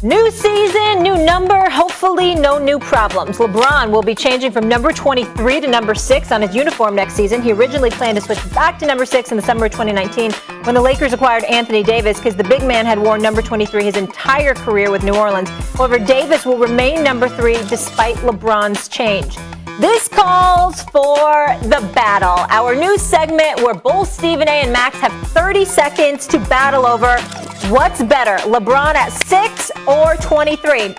New season, new number, hopefully no new problems. LeBron will be changing from number 23 to number 6 on his uniform next season. He originally planned to switch back to number 6 in the summer of 2019 when the Lakers acquired Anthony Davis because the big man had worn number 23 his entire career with New Orleans. However, Davis will remain number 3 despite LeBron's change. This calls for the battle, our new segment where both Stephen A. and Max have 30 seconds to battle over what's better, LeBron at 6 or 23.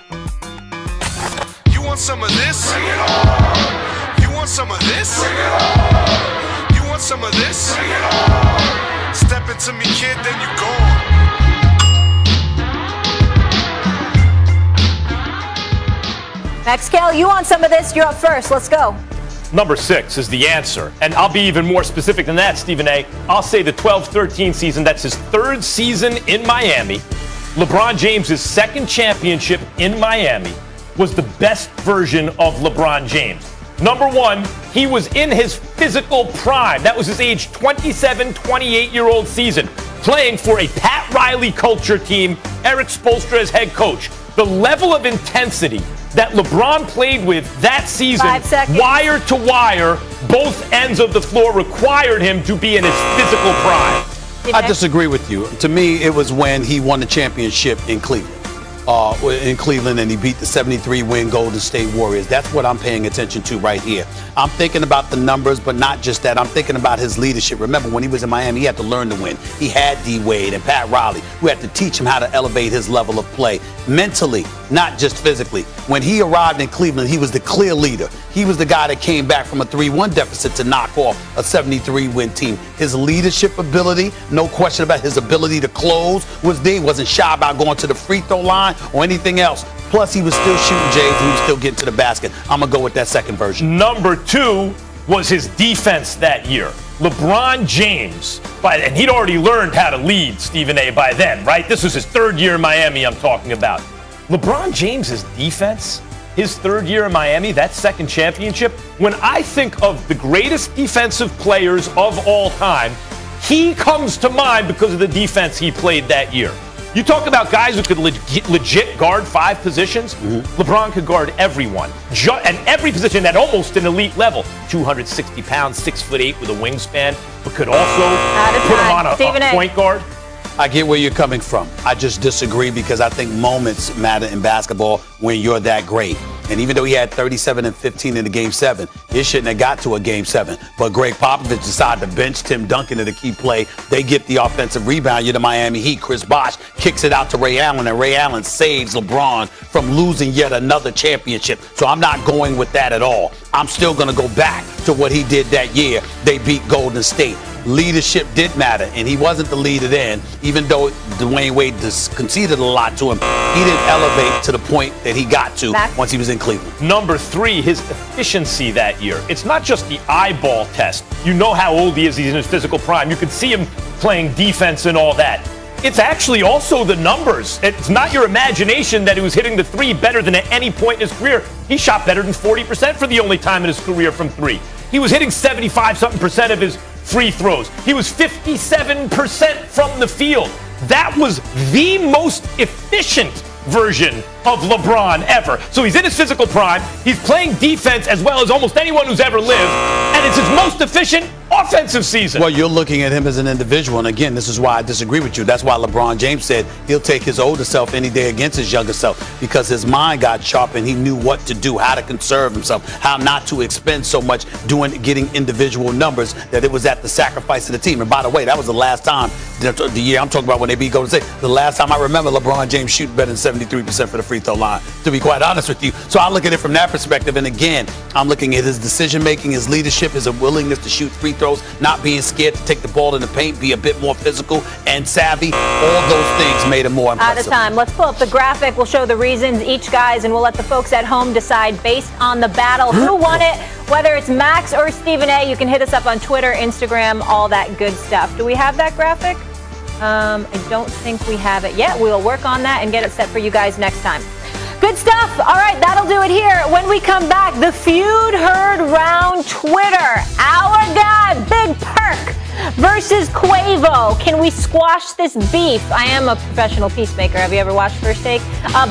You want some of this? Bring it on. You want some of this? Bring it on. You want some of this? Bring it on. Step into me, kid, then you gone. Max Kell, you want some of this? You're up first. Let's go. Number 6 is the answer. And I'll be even more specific than that, Stephen A. I'll say the 12-13 season. That's his 3rd season in Miami. LeBron James' 2nd championship in Miami was the best version of LeBron James. Number 1, he was in his physical prime. That was his age 27, 28-year-old season, playing for a Pat Riley culture team, Eric Spoelstra as head coach. The level of intensity that LeBron played with that season, wire to wire, both ends of the floor, required him to be in his physical prime. I disagree with you. To me, it was when he won the championship in Cleveland. And he beat the 73-win Golden State Warriors. That's what I'm paying attention to right here. I'm thinking about the numbers, but not just that. I'm thinking about his leadership. Remember, when he was in Miami, he had to learn to win. He had D-Wade and Pat Riley, who had to teach him how to elevate his level of play mentally, not just physically. When he arrived in Cleveland, he was the clear leader. He was the guy that came back from a 3-1 deficit to knock off a 73-win team. His leadership ability, no question about his ability to close, was there. He wasn't shy about going to the free throw line or anything else. Plus, he was still shooting Jays and he was still getting to the basket. I'm going to go with that second version. Number 2 was his defense that year. LeBron James, and he'd already learned how to lead, Stephen A., by then, right? This was his 3rd year in Miami I'm talking about. LeBron James's defense, his 3rd year in Miami, that 2nd championship, when I think of the greatest defensive players of all time, he comes to mind because of the defense he played that year. You talk about guys who could legit guard 5 positions. LeBron could guard everyone. And every position at almost an elite level. 260 pounds, 6'8" with a wingspan, but could also put him on a point guard. I get where you're coming from. I just disagree because I think moments matter in basketball when you're that great. And even though he had 37 and 15 in the Game 7, it shouldn't have got to a Game 7. But Greg Popovich decided to bench Tim Duncan in the key play. They get the offensive rebound. You're the Miami Heat. Chris Bosh kicks it out to Ray Allen, and Ray Allen saves LeBron from losing yet another championship. So I'm not going with that at all. I'm still going to go back to what he did that year. They beat Golden State. Leadership did matter, and he wasn't the leader then. Even though Dwayne Wade conceded a lot to him, he didn't elevate to the point that he got to once he was in Cleveland. Number 3, his efficiency that year. It's not just the eyeball test. You know how old he is. He's in his physical prime. You could see him playing defense and all that. It's actually also the numbers. It's not your imagination that he was hitting the 3 better than at any point in his career. He shot better than 40% for the only time in his career from 3. He was hitting 75-something% of his free throws. He was 57% from the field. That was the most efficient version of LeBron ever. So he's in his physical prime. He's playing defense as well as almost anyone who's ever lived. And it's his most efficient offensive season. Well, you're looking at him as an individual. And again, this is why I disagree with you. That's why LeBron James said he'll take his older self any day against his younger self, because his mind got sharp and he knew what to do, how to conserve himself, how not to expend so much getting individual numbers, that it was at the sacrifice of the team. And by the way, that was the last time, the year I'm talking about when they beat Golden State, the last time I remember LeBron James shooting better than 73% for the free throw line, to be quite honest with you. So I look at it from that perspective. And again, I'm looking at his decision-making, his leadership, his willingness to shoot free throws, not being scared to take the ball in the paint, be a bit more physical and savvy. All those things made him more impressive. Out of time. Let's pull up the graphic. We'll show the reasons each guys, and we'll let the folks at home decide based on the battle who won it, whether it's Max or Stephen A. You can hit us up on Twitter, Instagram, all that good stuff. Do we have that graphic? I don't think we have it yet. We'll work on that and get it set for you guys next time. Good stuff. All right, that'll do it here. When we come back, the feud heard round Twitter. Our guy, Big Perk, versus Quavo. Can we squash this beef? I am a professional peacemaker. Have you ever watched First Take?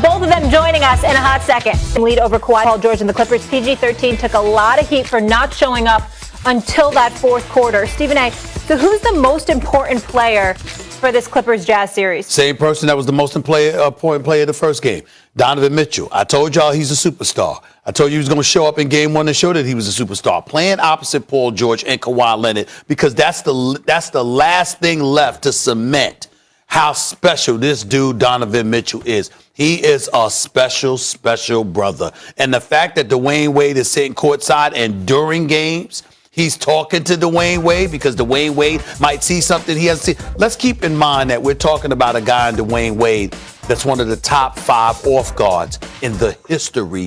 Both of them joining us in a hot second. Lead over Kawhi, Paul George, and the Clippers. PG-13 took a lot of heat for not showing up until that fourth quarter. Stephen A., so who's the most important player for this Clippers-Jazz series? Same person that was the most important player of the first game, Donovan Mitchell. I told y'all he's a superstar. I told you he was going to show up in game one and show that he was a superstar. Playing opposite Paul George and Kawhi Leonard, because that's the last thing left to cement how special this dude Donovan Mitchell is. He is a special, special brother. And the fact that Dwayne Wade is sitting courtside and during games, he's talking to Dwayne Wade because Dwayne Wade might see something he hasn't seen. Let's keep in mind that we're talking about a guy in Dwayne Wade that's one of the top 5 off guards in the history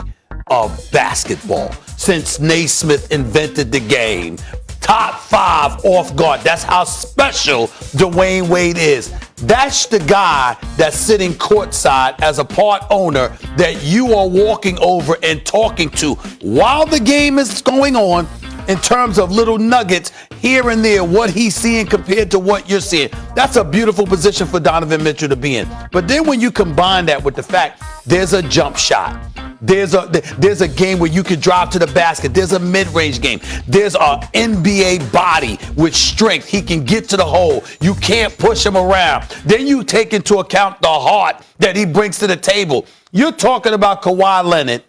of basketball. Since Naismith invented the game, top 5 off guard. That's how special Dwayne Wade is. That's the guy that's sitting courtside as a part owner that you are walking over and talking to while the game is going on, in terms of little nuggets here and there, what he's seeing compared to what you're seeing. That's a beautiful position for Donovan Mitchell to be in. But then when you combine that with the fact there's a jump shot, there's a game where you can drive to the basket, there's a mid-range game, there's an NBA body with strength. He can get to the hole. You can't push him around. Then you take into account the heart that he brings to the table. You're talking about Kawhi Leonard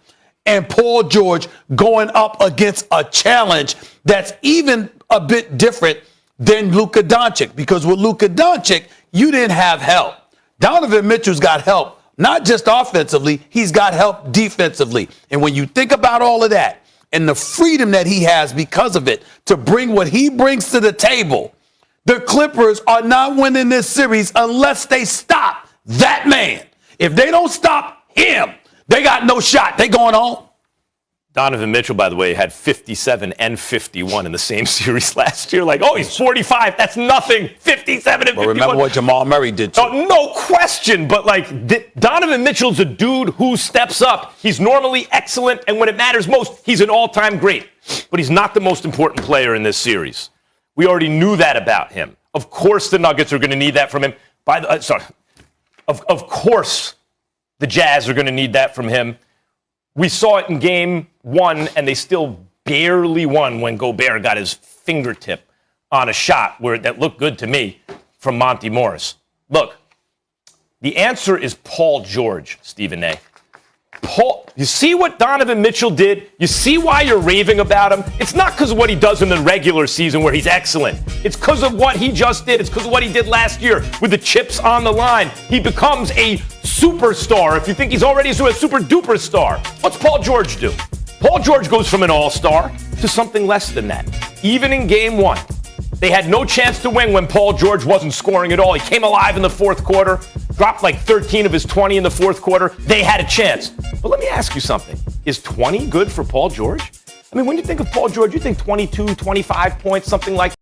and Paul George going up against a challenge that's even a bit different than Luka Doncic. Because with Luka Doncic, you didn't have help. Donovan Mitchell's got help, not just offensively, he's got help defensively. And when you think about all of that and the freedom that he has because of it to bring what he brings to the table, the Clippers are not winning this series unless they stop that man. If they don't stop him, they got no shot. They going home. Donovan Mitchell, by the way, had 57 and 51 in the same series last year. Like, oh, he's 45. That's nothing. 57 and 51. But remember what Jamal Murray did too. No question. But, like, Donovan Mitchell's a dude who steps up. He's normally excellent, and when it matters most, he's an all-time great. But he's not the most important player in this series. We already knew that about him. Of course the Nuggets are going to need that from him. Of course the Jazz are going to need that from him. We saw it in game one, and they still barely won when Gobert got his fingertip on a shot that looked good to me from Monty Morris. Look, the answer is Paul George, Stephen A. You see what Donovan Mitchell did? You see why you're raving about him? It's not because of what he does in the regular season where he's excellent. It's because of what he just did. It's because of what he did last year with the chips on the line. He becomes a superstar. If you think he's already a super duper star, what's Paul George do? Paul George goes from an all-star to something less than that. Even in game one, they had no chance to win when Paul George wasn't scoring at all. He came alive in the fourth quarter, dropped like 13 of his 20 in the fourth quarter. They had a chance. But let me ask you something. Is 20 good for Paul George? I mean, when you think of Paul George, you think 22, 25 points, something like that.